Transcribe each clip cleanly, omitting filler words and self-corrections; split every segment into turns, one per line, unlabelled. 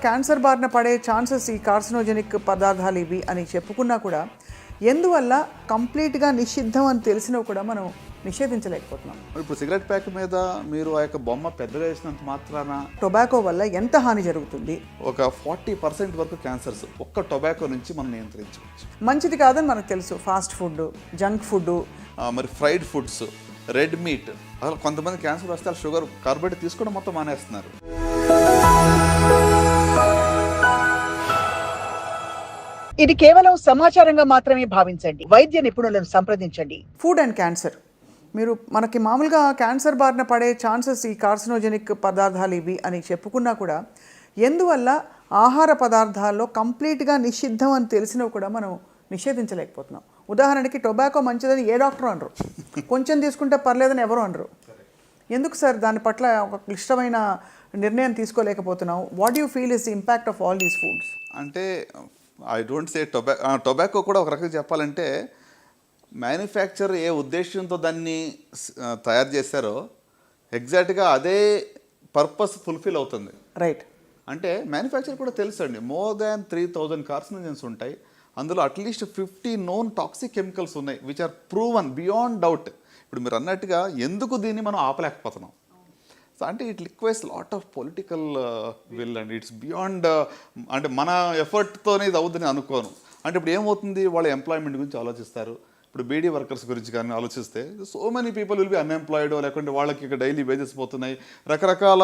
Cancer బారిన పడే chances ఈ కార్సినోజెనిక్ పదార్థాలు ఇవి అని చెప్పుకున్నా కూడా ఎందువల్ల కంప్లీట్గా నిషిద్ధం అని తెలిసినా కూడా మనం నిషేధించలేకపోతున్నాం.
ఇప్పుడు సిగరెట్ ప్యాక్ మీద మీరు ఆ యొక్క బొమ్మ పెద్దగా వేసినంత మాత్రాన
టొబాకో వల్ల ఎంత హాని జరుగుతుంది?
ఒక 40% వరకు క్యాన్సర్స్ ఒక్క టొబాకో నుంచి మనం నియంత్రించవచ్చు.
మంచిది కాదని మనకు తెలుసు. ఫాస్ట్ ఫుడ్, జంక్ ఫుడ్,
మరి ఫ్రైడ్ ఫుడ్స్, రెడ్ మీట్, అసలు కొంతమంది క్యాన్సర్ వస్తే షుగర్ కార్బోహైడ్రేట్ తీసుకోవడం మొత్తం మానేస్తున్నారు.
ఇది కేవలం సమాచారంగా మాత్రమే భావించండి. వైద్య నిపుణులను సంప్రదించండి.
ఫుడ్ అండ్ క్యాన్సర్, మీరు మనకి మామూలుగా క్యాన్సర్ బారిన పడే ఛాన్సెస్ ఈ కార్సినోజెనిక్ పదార్థాలు ఇవి అని చెప్పుకున్నా కూడా ఎందువల్ల ఆహార పదార్థాల్లో కంప్లీట్గా నిషిద్ధం అని తెలిసినా కూడా మనం నిషేధించలేకపోతున్నాం. ఉదాహరణకి టొబాకో మంచిదని ఏ డాక్టర్ అనరు, కొంచెం తీసుకుంటే పర్లేదని ఎవరు అనరు. ఎందుకు సార్ దాని పట్ల ఒక క్లిష్టమైన నిర్ణయం తీసుకోలేకపోతున్నాం? What you feel is the impact of all these foods?
అంటే ఐ డోంట్ సే టొబాకో కూడా ఒక రకంగా చెప్పాలంటే మ్యానుఫ్యాక్చర్ ఏ ఉద్దేశంతో దాన్ని తయారు చేశారో ఎగ్జాక్ట్గా అదే పర్పస్ ఫుల్ఫిల్ అవుతుంది.
రైట్.
అంటే మ్యానుఫ్యాక్చర్ కూడా తెలుసు అండి, మోర్ దాన్ 3000 కార్సినోజన్స్ ఉంటాయి. అందులో అట్లీస్ట్ 50 నోన్ టాక్సిక్ కెమికల్స్ ఉన్నాయి which are proven beyond doubt. ఇప్పుడు మీరు అన్నట్టుగా ఎందుకు దీన్ని మనం ఆపలేకపోతున్నాం? సో అంటే it requires lot of political will and it's beyond, అంటే మన ఎఫర్ట్తోనే ఇది అవుతుందని అనుకోను. అంటే ఇప్పుడు ఏమవుతుంది, వాళ్ళ ఎంప్లాయ్మెంట్ గురించి ఆలోచిస్తారు. ఇప్పుడు బీడీ వర్కర్స్ గురించి కానీ ఆలోచిస్తే so many people will be unemployed, లేకుంటే వాళ్ళకి ఇక డైలీ వేజెస్ పోతున్నాయి, రకరకాల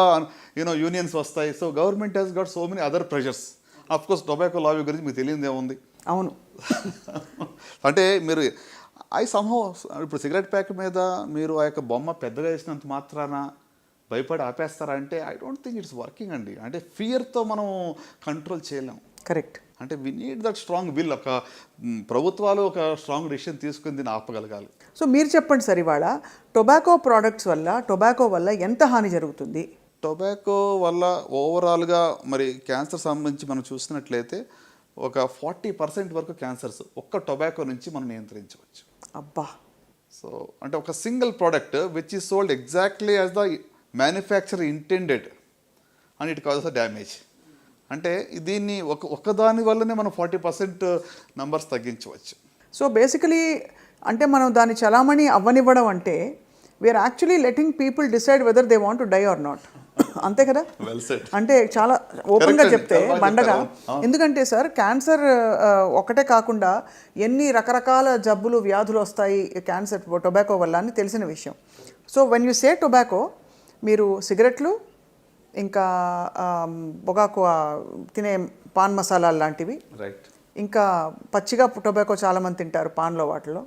యూనియన్స్ వస్తాయి. So government has got so many other pressures. Of course tobacco lobby గురించి మీకు తెలియదు ఏముంది.
అవును.
అంటే మీరు ఇప్పుడు సిగరెట్ ప్యాక్ మీద మీరు ఆ యొక్క బొమ్మ పెద్దగా వేసినంత మాత్రాన భయపడి ఆపేస్తారా అంటే I don't think it's working అండి. అంటే ఫియర్తో మనం కంట్రోల్ చేయలేం.
కరెక్ట్.
అంటే we need that strong will. ఒక ప్రభుత్వాలు ఒక స్ట్రాంగ్ డిసిషన్ తీసుకుని దీన్ని ఆపగలగాలి.
సో మీరు చెప్పండి సార్, ఇవాళ టొబాకో ప్రోడక్ట్స్ వల్ల, టొబాకో వల్ల ఎంత హాని జరుగుతుంది?
టొబాకో వల్ల ఓవరాల్గా మరి క్యాన్సర్ సంబంధించి మనం చూసినట్లయితే ఒక 40% వరకు క్యాన్సర్స్ ఒక్క టొబాకో నుంచి మనం నియంత్రించవచ్చు.
అబ్బా.
సో అంటే ఒక single product which is sold exactly as the manufacture intended and it causes the damage. అంటే దీన్ని ఒకదాని వల్లనే మనం 40% నంబర్స్ తగ్గించవచ్చు.
సో బేసికలీ అంటే మనం దాన్ని చలామణి అవ్వనివ్వడం అంటే we are actually letting people decide whether they want to die or not. అంతే కదా? అంటే చాలా ఓపెన్గా చెప్తే బండగా. ఎందుకంటే సార్ క్యాన్సర్ ఒకటే కాకుండా ఎన్ని రకరకాల జబ్బులు, వ్యాధులు వస్తాయి క్యాన్సర్ టొబాకో వల్ల అని తెలిసిన విషయం. So when you say tobacco, మీరు సిగరెట్లు, ఇంకా పొగాకు తినే పాన్ మసాలాలు లాంటివి, ఇంకా పచ్చిగా టొబాకో చాలామంది తింటారు పాన్లో, వాటిలో.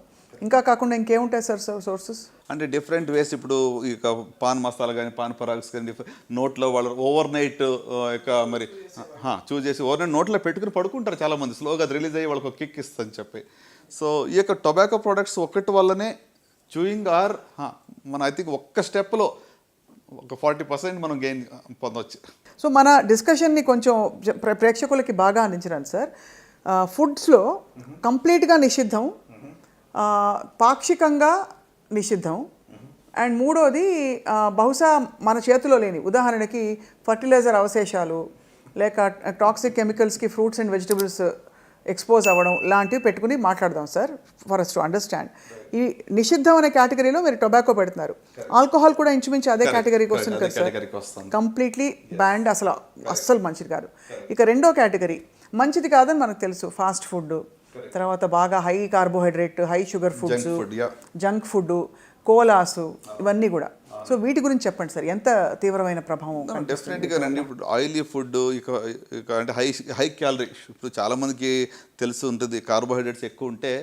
ఇంకా కాకుండా ఇంకేముంటాయి సార్ సోర్సెస్?
అంటే డిఫరెంట్ వేస్. ఇప్పుడు ఇక పాన్ మసాలా కానీ, పాన్ పరాగ్స్ కానీ నోట్లో వాళ్ళు ఓవర్ నైట్ ఇక మరి చూస్ చేసి ఓవర్ నైట్ నోట్లో పెట్టుకుని పడుకుంటారు చాలామంది, స్లోగా అది రిలీజ్ అయ్యి వాళ్ళకి ఒక కిక్ ఇస్తుందని చెప్పి. సో ఈ యొక్క టొబాకో ప్రోడక్ట్స్ ఒక్కటి వల్లనే చూయింగ్ ఆర్ మన ఐ థింక్ ఒక్క స్టెప్లో ఒక 40% మనం గెయిన్ పొందవచ్చు.
సో మన డిస్కషన్ని కొంచెం ప్రేక్షకులకి బాగా అందించడానికి సార్, ఫుడ్స్లో కంప్లీట్గా నిషిద్ధం, పాక్షికంగా నిషిద్ధం, అండ్ మూడోది బహుశా మన చేతిలో లేని, ఉదాహరణకి ఫర్టిలైజర్ అవశేషాలు లేక టాక్సిక్ కెమికల్స్కి ఫ్రూట్స్ అండ్ వెజిటబుల్స్ ఎక్స్పోజ్ అవ్వడం లాంటివి పెట్టుకుని మాట్లాడదాం sir, for us to understand. ఈ నిషిద్ధం అనే కేటగిరీలో మీరు టొబాకో పెడుతున్నారు, ఆల్కహాల్ కూడా ఇంచుమించు అదే కేటగిరీకి వస్తుంది కదా సార్, కంప్లీట్లీ బ్యాండ్, అస్సలు మంచిది కాదు. ఇక రెండో కేటగిరీ మంచిది కాదని మనకు తెలుసు, ఫాస్ట్ ఫుడ్, తర్వాత బాగా high carbohydrate, high sugar foods, junk food, colas, ఇవన్నీ కూడా. సో వీటి గురించి చెప్పండి సార్, ఎంత తీవ్రమైన ప్రభావం?
డెఫినెట్గా రండి. ఇప్పుడు ఆయిలీ ఫుడ్ ఇక అంటే హై క్యాలరీ, ఇప్పుడు చాలామందికి తెలిసి ఉంటుంది కార్బోహైడ్రేట్స్ ఎక్కువ ఉంటే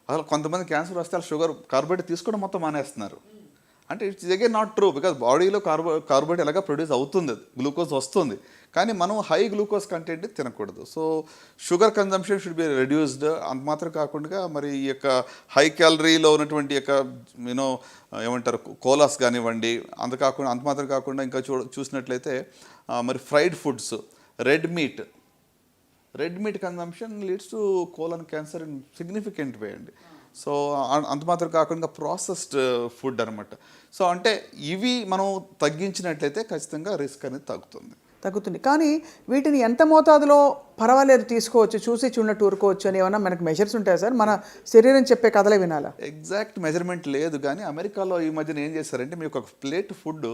అసలు కొంతమంది క్యాన్సర్ వస్తే షుగర్ కార్బోహైడ్రేట్ తీసుకోవడం మొత్తం మానేస్తున్నారు. అంటే it's again not true, because బాడీలో కార్బోహైడ్రేట్ ఎలాగా ప్రొడ్యూస్ అవుతుంది, గ్లూకోజ్ వస్తుంది, కానీ మనం హై గ్లూకోజ్ కంటెంట్ తినకూడదు. So sugar consumption should be reduced. అంత మాత్రం కాకుండా మరి ఈ యొక్క హై క్యాలరీలో ఉన్నటువంటి యొక్క ఏమంటారు కోలాస్ కానివ్వండి, అంత మాత్రం కాకుండా ఇంకా చూసినట్లయితే మరి fried foods, red meat consumption leads to colon cancer in significant way అండి. సో అంత మాత్రం కాకుండా ప్రాసెస్డ్ ఫుడ్ అనమాట. సో అంటే ఇవి మనం తగ్గించినట్లయితే ఖచ్చితంగా రిస్క్ అనేది తగ్గుతుంది.
తగ్గుతుంది. కానీ వీటిని ఎంత మోతాదులో పర్వాలేదు తీసుకోవచ్చు, చూసి చూడనట్టు ఊరుకోవచ్చు అని ఏమన్నా మనకు మెజర్స్ ఉంటాయా సార్? మన శరీరం చెప్పే కథలే వినాలా?
ఎగ్జాక్ట్ మెజర్మెంట్ లేదు, కానీ అమెరికాలో ఈ మధ్యన ఏం చేశారంటే మీకు ఒక plate food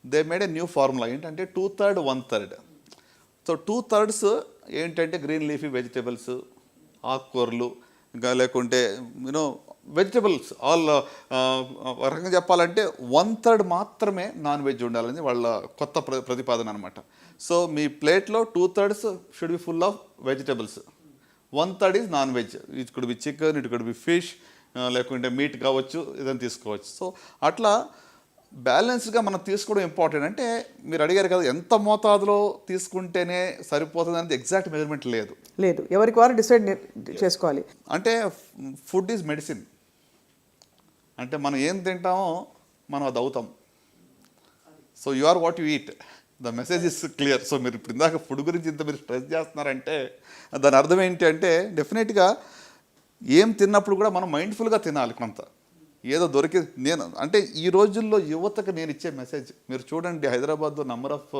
they made a new formula. ఏంటంటే 2/3, 1/3. సో 2/3 ఏంటంటే గ్రీన్ లీఫీ వెజిటేబుల్స్, ఆకుకూరలు, ఇంకా లేకుంటే యూనో వెజిటబుల్స్ ఆల్. ఒక రకంగా చెప్పాలంటే 1/3 మాత్రమే నాన్ వెజ్ ఉండాలని వాళ్ళ కొత్త ప్రతిపాదన అనమాట. సో మీ ప్లేట్లో 2/3 should be full of vegetables, 1/3 is non veg. It could be chicken, it could be fish, లేకుంటే మీట్ కావచ్చు, ఇదని తీసుకోవచ్చు. సో అట్లా బ్యాలెన్స్గా మనం తీసుకోవడం ఇంపార్టెంట్. అంటే మీరు అడిగారు కదా ఎంత మోతాదులో తీసుకుంటేనే సరిపోతుంది అనేది ఎగ్జాక్ట్ మెజర్మెంట్ లేదు.
ఎవరికి వారు డిసైడ్ చేసుకోవాలి.
అంటే ఫుడ్ ఈజ్ మెడిసిన్. అంటే మనం ఏం తింటామో మనం అది అవుతాం. So you are what you eat. The message is clear. So మీరు ఇప్పుడు ఇందాక ఫుడ్ గురించి ఇంత మీరు స్ట్రెస్ చేస్తున్నారంటే దాని అర్థం ఏంటి అంటే డెఫినెట్గా ఏం తిన్నప్పుడు కూడా మనం మైండ్ఫుల్గా తినాలి. కొంత ఏదో దొరికి నేను అంటే ఈ రోజుల్లో యువతకు నేను ఇచ్చే మెసేజ్ మీరు చూడండి, హైదరాబాద్లో నెంబర్ ఆఫ్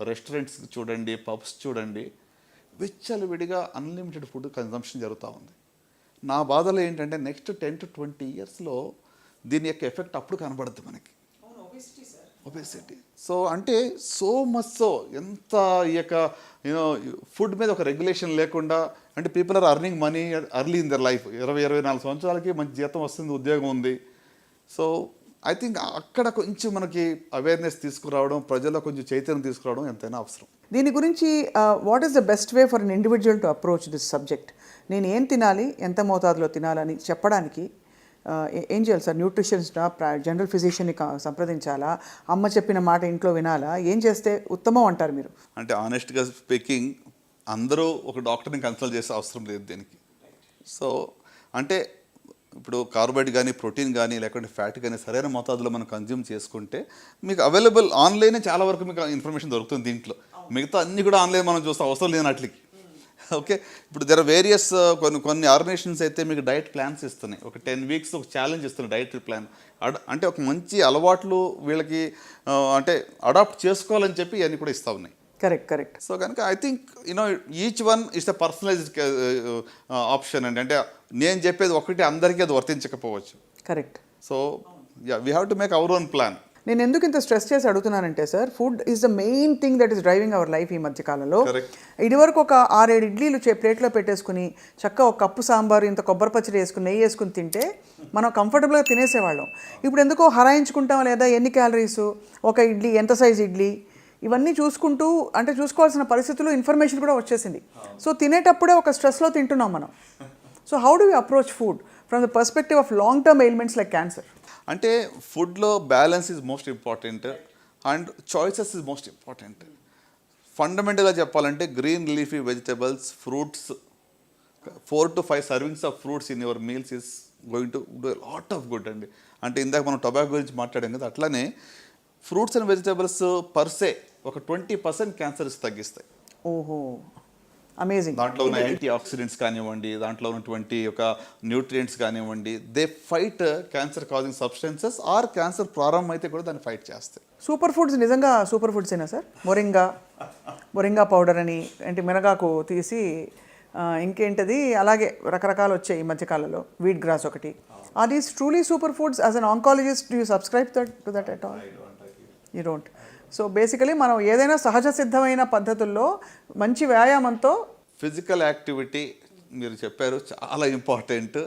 రెస్టారెంట్స్ చూడండి, పబ్స్ చూడండి, విచ్చలవిడిగా అన్లిమిటెడ్ ఫుడ్ కన్జంప్షన్ జరుగుతూ ఉంది. నా బాధలో ఏంటంటే నెక్స్ట్ 10 to 20 yearsలో దీని యొక్క ఎఫెక్ట్ అప్పుడు కనబడుతుంది మనకి, ఒబేసిటీ. సో అంటే సో మచ్ సో ఎంత ఈ యొక్క యూనో ఫుడ్ మీద ఒక రెగ్యులేషన్ లేకుండా, అంటే people are earning money early in their life. 20-24 సంవత్సరాలకి మంచి జీతం వస్తుంది, ఉద్యోగం ఉంది. సో ఐ థింక్ అక్కడ కొంచెం మనకి అవేర్నెస్ తీసుకురావడం, ప్రజల్లో కొంచెం చైతన్యం తీసుకురావడం ఎంతైనా అవసరం.
దీని గురించి what is the best way for an individual to approach this subject? నేను ఏం తినాలి, ఎంత మోతాదులో తినాలని చెప్పడానికి ఏం చేయాలి సార్? న్యూట్రిషనిస్టా, జనరల్ ఫిజిషియన్ని సంప్రదించాలా, అమ్మ చెప్పిన మాట ఇంట్లో వినాలా? ఏం చేస్తే ఉత్తమం అంటారు మీరు?
అంటే ఆనెస్ట్గా స్పీకింగ్ అందరూ ఒక డాక్టర్ని కన్సల్ట్ చేసే అవసరం లేదు దీనికి. సో అంటే ఇప్పుడు కార్బోహైడ్రేట్ కానీ, ప్రోటీన్ కానీ, లేకుంటే ఫ్యాట్ కానీ సరైన మోతాదులో మనం కన్జ్యూమ్ చేసుకుంటే మీకు అవైలబుల్ ఆన్లైనే చాలా వరకు మీకు ఇన్ఫర్మేషన్ దొరుకుతుంది. దీంట్లో మిగతా అన్నీ కూడా ఆన్లైన్ మనం చూస్తాం, అవసరం లేనట్లకి. ఓకే, ఇప్పుడు దర్ ఆర్ వేరియస్ కొన్ని ఆర్గనైజేషన్స్ అయితే మీకు డైట్ ప్లాన్స్ ఇస్తున్నాయి. ఒక 10 weeks ఒక ఛాలెంజ్ ఇస్తున్నాయి డైట్ ప్లాన్. అంటే ఒక మంచి అలవాట్లు వీళ్ళకి అంటే అడాప్ట్ చేసుకోవాలని చెప్పి ఇవన్నీ కూడా ఇస్తూ ఉన్నాయి.
కరెక్ట్.
సో కనుక I think you know each one is the personalised option అండి. అంటే నేను చెప్పేది ఒకటి అందరికీ అది వర్తించకపోవచ్చు.
Correct.
So we have to make our own plan.
నేను ఎందుకు ఇంత స్ట్రెస్ చేసి అడుగుతున్నానంటే sir, food is the main thing that is driving our life ఈ మధ్యకాలంలో. ఇదివరకు ఒక 6-7 ఇడ్లీలు ప్లేట్లో పెట్టేసుకుని చక్కగా ఒక కప్పు సాంబారు, ఇంత కొబ్బరి పచ్చడి వేసుకుని, నెయ్యి వేసుకుని తింటే మనం కంఫర్టబుల్గా తినేసేవాళ్ళం. ఇప్పుడు ఎందుకో హరాయించుకుంటాం, లేదా ఎన్ని క్యాలరీసు, ఒక ఇడ్లీ ఎంత సైజ్ ఇడ్లీ, ఇవన్నీ చూసుకుంటూ అంటే చూసుకోవాల్సిన పరిస్థితుల్లో ఇన్ఫర్మేషన్ కూడా వచ్చేసింది. సో తినేటప్పుడే ఒక స్ట్రెస్లో తింటున్నాం మనం. So how do you approach food from the perspective of long term ailments like cancer?
అంటే ఫుడ్లో balance is most important and choices is most important. ఫండమెంటల్గా చెప్పాలంటే green leafy vegetables, fruits, 4 to 5 servings of fruits in your meals is going to do lot of good అండి. అంటే ఇందాక మనం tobacco గురించి మాట్లాడాం కదా, అట్లానే ఫ్రూట్స్ అండ్ వెజిటబుల్స్ పర్సే ఒక 20% క్యాన్సర్స్ తగ్గిస్తాయి.
ఓహో, అమేజింగ్.
దాంట్లో ఉన్న యాంటీ ఆక్సిడెంట్స్ కానివ్వండి, దాంట్లో ఉన్నటువంటి ఒక న్యూట్రియంట్స్ కానివ్వండి, they fight cancer causing substances or cancer ప్రారంభం అయితే కూడా దాన్ని ఫైట్ చేస్తాయి.
సూపర్ ఫుడ్స్ నిజంగా సూపర్ ఫుడ్సేనా సార్? మొరింగా పౌడర్ అని, అంటే మినగాకు తీసి ఇంకేంటది అలాగే రకరకాలు వచ్చాయి ఈ మధ్యకాలంలో, వీట్ గ్రాస్ ఒకటి. Are these truly super foods? As an oncologist do you subscribe to that at all? You don't. So basically మనం ఏదైనా సహజ సిద్ధమైన పద్ధతుల్లో మంచి వ్యాయామంతో
ఫిజికల్ యాక్టివిటీ మీరు చెప్పారు చాలా ఇంపార్టెంట్.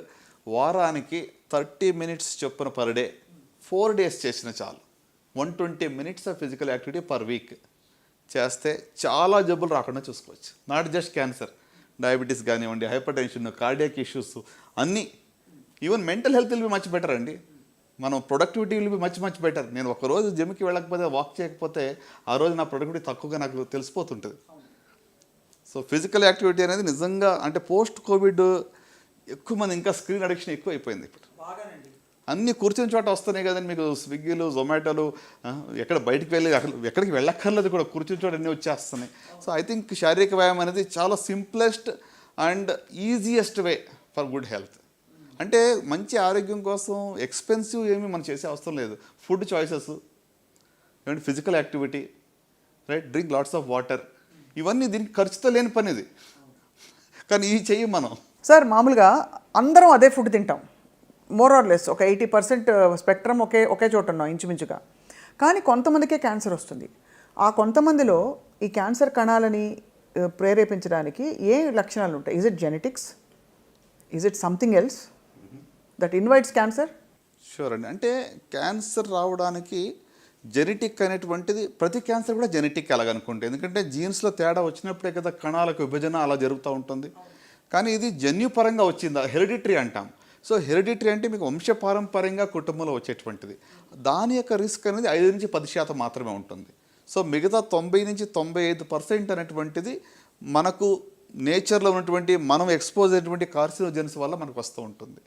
వారానికి 30 minutes చొప్పున పర్ డే 4 days చేసిన చాలు. 120 minutes of physical activity per week చేస్తే చాలా జబ్బులు రాకుండా చూసుకోవచ్చు. నాట్ జస్ట్ క్యాన్సర్, డయాబెటీస్ కానివ్వండి, హైపర్ టెన్షన్, కార్డియాక్ ఇష్యూస్ అన్నీ. Even mental health will be much better అండి. మనం productivity will be much better. నేను ఒకరోజు జిమ్కి వెళ్ళకపోతే, వాక్ చేయకపోతే ఆ రోజు నా ప్రొడక్టివిటీ తక్కువగా నాకు తెలిసిపోతుంటుంది. సో ఫిజికల్ యాక్టివిటీ అనేది నిజంగా అంటే పోస్ట్ కోవిడ్ ఎక్కువ మంది ఇంకా స్క్రీన్ అడిక్షన్ ఎక్కువ అయిపోయింది. ఇప్పుడు అన్నీ కూర్చుని చోట వస్తున్నాయి కదండి మీకు, స్విగ్గీలు, జొమాటోలు, ఎక్కడ బయటికి వెళ్ళి ఎక్కడికి వెళ్ళక్కర్లేదు కూడా, కూర్చుని చోట అన్నీ వచ్చేస్తున్నాయి. సో ఐ థింక్ శారీరక వ్యాయామం అనేది చాలా simplest and easiest way for good health. అంటే మంచి ఆరోగ్యం కోసం ఎక్స్పెన్సివ్ ఏమీ మనం చేసే అవసరం లేదు. Food choices, physical activity, right, drink lots of water. ఇవన్నీ దీనికి ఖర్చుతో లేని పని ఇది, కానీ ఇవి చెయ్యం మనం.
సార్ మామూలుగా అందరం అదే ఫుడ్ తింటాం, మోర్ ఆర్ లెస్ ఒక 80% స్పెక్ట్రమ్ ఒకే చోట ఉన్నాం ఇంచుమించుగా. కానీ కొంతమందికే క్యాన్సర్ వస్తుంది. ఆ కొంతమందిలో ఈ క్యాన్సర్ కణాలని ప్రేరేపించడానికి ఏ లక్షణాలు ఉంటాయి? Is it genetics, is it something else that invites cancer?
Sure అండి. అంటే క్యాన్సర్ రావడానికి జెనెటిక్ అనేటువంటిది, ప్రతి క్యాన్సర్ కూడా జెనెటిక్ అలాగనుకుంటే, ఎందుకంటే జీన్స్లో తేడా వచ్చినప్పుడే కదా కణాలకు విభజన అలా జరుగుతూ ఉంటుంది. కానీ ఇది జన్యుపరంగా వచ్చిందా, హెరిడిటరీ అంటాం. సో హెరిడిటరీ అంటే మీకు వంశపారంపర్యంగా కుటుంబంలో వచ్చేటువంటిది. దాని యొక్క రిస్క్ అనేది 5 నుంచి 10% మాత్రమే ఉంటుంది. సో మిగతా 90 నుంచి 95% అనేటువంటిది మనకు నేచర్లో ఉన్నటువంటి మనం ఎక్స్పోజ్ అయినటువంటి కార్సినోజెన్స్ వల్ల మనకు వస్తూ ఉంటుంది.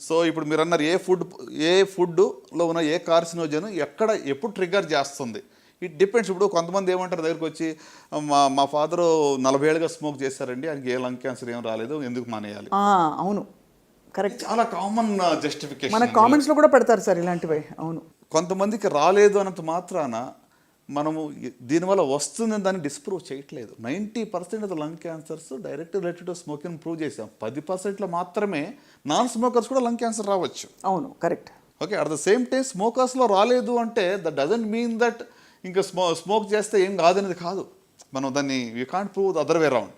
సో ఇప్పుడు మీరు అన్నారు ఏ ఫుడ్లో ఉన్న ఏ కార్సినోజన్ ఎప్పుడు ట్రిగ్గర్ చేస్తుంది, ఇట్ డిపెండ్స్. ఇప్పుడు కొంతమంది ఏమంటారు దగ్గరికి వచ్చి, మా ఫాదరు 40 ఏళ్ళుగా స్మోక్ చేశారండి, ఆయనకి ఏ లంగ్ క్యాన్సర్ ఏం రాలేదు, ఎందుకు మానేయాలి?
అవును, కరెక్ట్.
చాలా కామన్ జస్టిఫికేషన్
మన కామెంట్స్లో కూడా పెడతారు సార్ ఇలాంటివి. అవును,
కొంతమందికి రాలేదు అన్నంత మాత్రాన మనము దీనివల్ల వస్తుందని దాన్ని డిస్ప్రూవ్ చేయట్లేదు. 90% of the lung cancers direct related to smoking prove చేసాం. 10%లో మాత్రమే నాన్ స్మోకర్స్ కూడా లంగ్ క్యాన్సర్ రావచ్చు.
అవును, కరెక్ట్.
Okay, at the same time స్మోకర్స్లో రాలేదు అంటే దట్ డజంట్ మీన్ దట్ ఇంకా స్మోక్ చేస్తే ఏం కాదనేది కాదు. మనం దాన్ని you can't prove the other way round.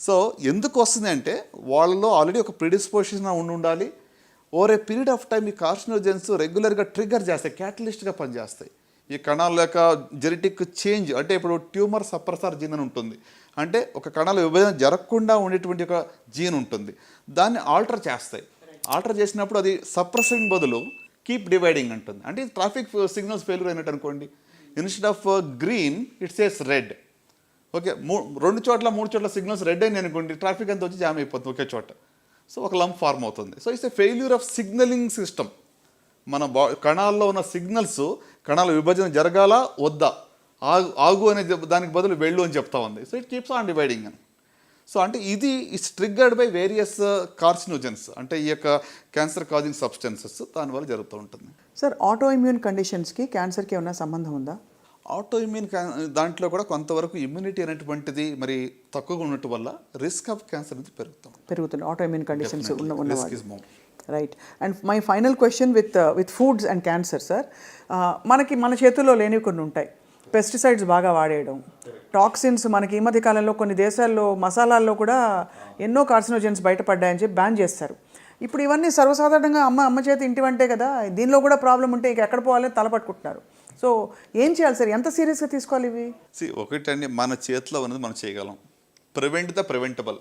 So ఎందుకు వస్తుంది అంటే వాళ్ళలో ఆల్రెడీ ఒక ప్రిడిస్పోజిషన్ ఉండాలి. Over a period of time ఈ కార్సినోజెన్స్ రెగ్యులర్గా ట్రిగ్గర్ చేస్తాయి, క్యాటలిస్ట్గా పనిచేస్తాయి. ఈ కణాల యొక్క జెనెటిక్ చేంజ్ అంటే ఇప్పుడు ట్యూమర్ సప్రెసర్ జీన్ అని ఉంటుంది, అంటే ఒక కణాల విభజన జరగకుండా ఉండేటువంటి ఒక జీన్ ఉంటుంది, దాన్ని ఆల్టర్ చేస్తాయి. ఆల్టర్ చేసినప్పుడు అది సప్రెసింగ్ బదులు కీప్ డివైడింగ్ అంటుంది. అంటే ట్రాఫిక్ సిగ్నల్స్ ఫెయిల్యూర్ అయినట్టు అనుకోండి. Instead of green it says red. Okay, 2 చోట్ల 3 చోట్ల సిగ్నల్స్ రెడ్ అయినాయి అనుకోండి, ట్రాఫిక్ అంతా వచ్చి జామ్ అయిపోతుంది ఒకే చోట. సో ఒక లంప్ ఫార్మ్ అవుతుంది. So it's a failure of signalling system. మన కణాల్లో ఉన్న సిగ్నల్స్ కణాల విభజన జరగాల వద్దా, ఆగు అనే దానికి బదులు వెళ్ళు అని చెప్తా ఉంది. So it keeps on dividing అని. సో అంటే ఇది it's triggered by various carcinogens, అంటే ఈ యొక్క క్యాన్సర్ కాజింగ్ సబ్స్టెన్సెస్, దానివల్ల జరుగుతూ ఉంటుంది.
సార్ ఆటో ఇమ్యూన్ కండిషన్స్కి క్యాన్సర్కి ఏమైనా సంబంధం ఉందా?
ఆటో ఇమ్యూన్ దాంట్లో కూడా కొంతవరకు ఇమ్యూనిటీ అనేటువంటిది మరి తక్కువగా ఉండటం వల్ల రిస్క్ ఆఫ్ క్యాన్సర్ అనేది పెరుగుతుంది. ఆటో ఇమ్యూన్ కండిషన్స్ ఉన్న
right. And my final question with foods and cancer sir, మన చేతుల్లో లేనివి కొన్ని ఉంటాయి. పెస్టిసైడ్స్ బాగా వాడేయడం, టాక్సిన్స్, మనకి ఈ మధ్య కాలంలో కొన్ని దేశాల్లో మసాలాల్లో కూడా ఎన్నో కార్సినోజెన్స్ బయటపడ్డాయని చెప్పి బ్యాన్ చేస్తారు. ఇప్పుడు ఇవన్నీ సర్వసాధారణంగా అమ్మ చేతి ఇంటి వంటే కదా, దీనిలో కూడా ప్రాబ్లం ఉంటే ఇక ఎక్కడ పోవాలని తలపట్టుకుంటున్నారు. సో ఏం చేయాలి సార్, ఎంత సీరియస్గా తీసుకోవాలి ఇవి?
ఒకటండి, మన చేతిలో ఉన్నది మనం చేయగలం. Prevent the preventable.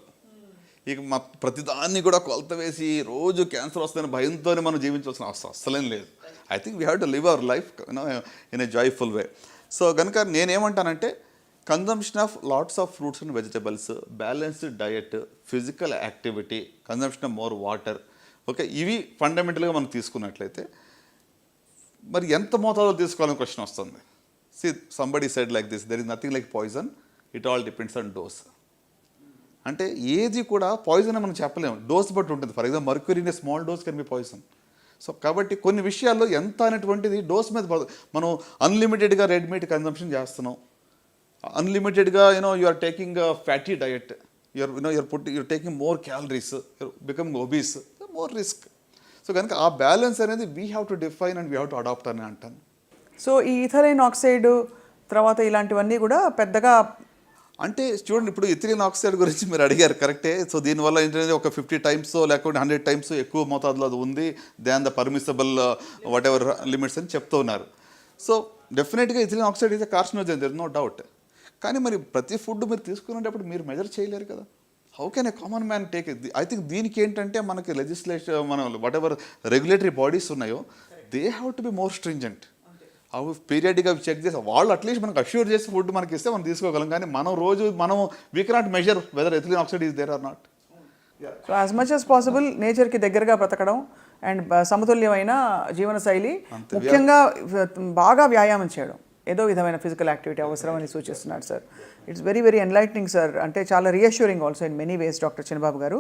ఇక ప్రతిదాన్ని కూడా కొలత వేసి రోజు క్యాన్సర్ వస్తుందని భయంతోనే మనం జీవించాల్సిన అవసరం అస్సలేం లేదు. I think we have to live our life in a joyful way. So కనుక నేనేమంటానంటే consumption of lots of fruits and vegetables, balanced diet, physical activity, consumption of more water, okay, ఇవి ఫండమెంటల్గా మనం తీసుకున్నట్లయితే మరి ఎంత మోతాదులో తీసుకోవాలని క్వశ్చన్ వస్తుంది. See somebody said like this, there is nothing like poison, it all depends on dose. అంటే ఏది కూడా పాయిజన్ అని మనం చెప్పలేము, డోస్ బట్టి ఉంటుంది. For example mercury in a small dose can be poison. So కాబట్టి కొన్ని విషయాల్లో ఎంత అనేటువంటిది డోస్ మీద మనం అన్లిమిటెడ్గా రెడ్ మీట్ కన్జంప్షన్ చేస్తున్నాం, అన్లిమిటెడ్గా you are taking fatty diet, you're taking more calories, becoming obese, more risk. So కనుక ఆ బ్యాలెన్స్ అనేది we have to define and we have to adapt అని అంటాను.
సో ఈ ఇథరైన్ ఆక్సైడ్ తర్వాత ఇలాంటివన్నీ కూడా పెద్దగా
అంటే చూడండి, ఇప్పుడు ఇథిలిన్ ఆక్సైడ్ గురించి మీరు అడిగారు, కరెక్టే. సో దీనివల్ల ఏంటంటే ఒక 50 times లేకపోతే 100 times ఎక్కువ మోతాదులో అది ఉంది than the permissible whatever limits అని చెప్తూ ఉన్నారు. సో డెఫినెట్గా ethylene oxide is a carcinogen, there is no doubt. కానీ మరి ప్రతి ఫుడ్ మీరు తీసుకునేటప్పుడు మీరు మెజర్ చేయలేరు కదా. How can a common man take it? I think దీనికి ఏంటంటే మనకి లెజిస్లేషన్, మన వాట్ ఎవర్ రెగ్యులేటరీ బాడీస్ ఉన్నాయో they have to be more stringent. అవి పీరియడ్గా చెక్ చేసి వాళ్ళు అట్లీస్ట్ మనకు అష్యూర్ చేసి ఫుడ్ మనకి ఇస్తే మనం తీసుకోగలం. కానీ మనం we cannot measure whether ethylene oxide is there or not.
So as much as possible నేచర్కి దగ్గరగా బ్రతకడం అండ్ సమతుల్యమైన జీవనశైలి, ముఖ్యంగా బాగా వ్యాయామం చేయడం, ఏదో విధమైన ఫిజికల్ యాక్టివిటీ అవసరమని సూచిస్తున్నారు sir. It's very very enlightening sir. అంటే చాలా reassuring also in many ways doctor Chinnababu గారు.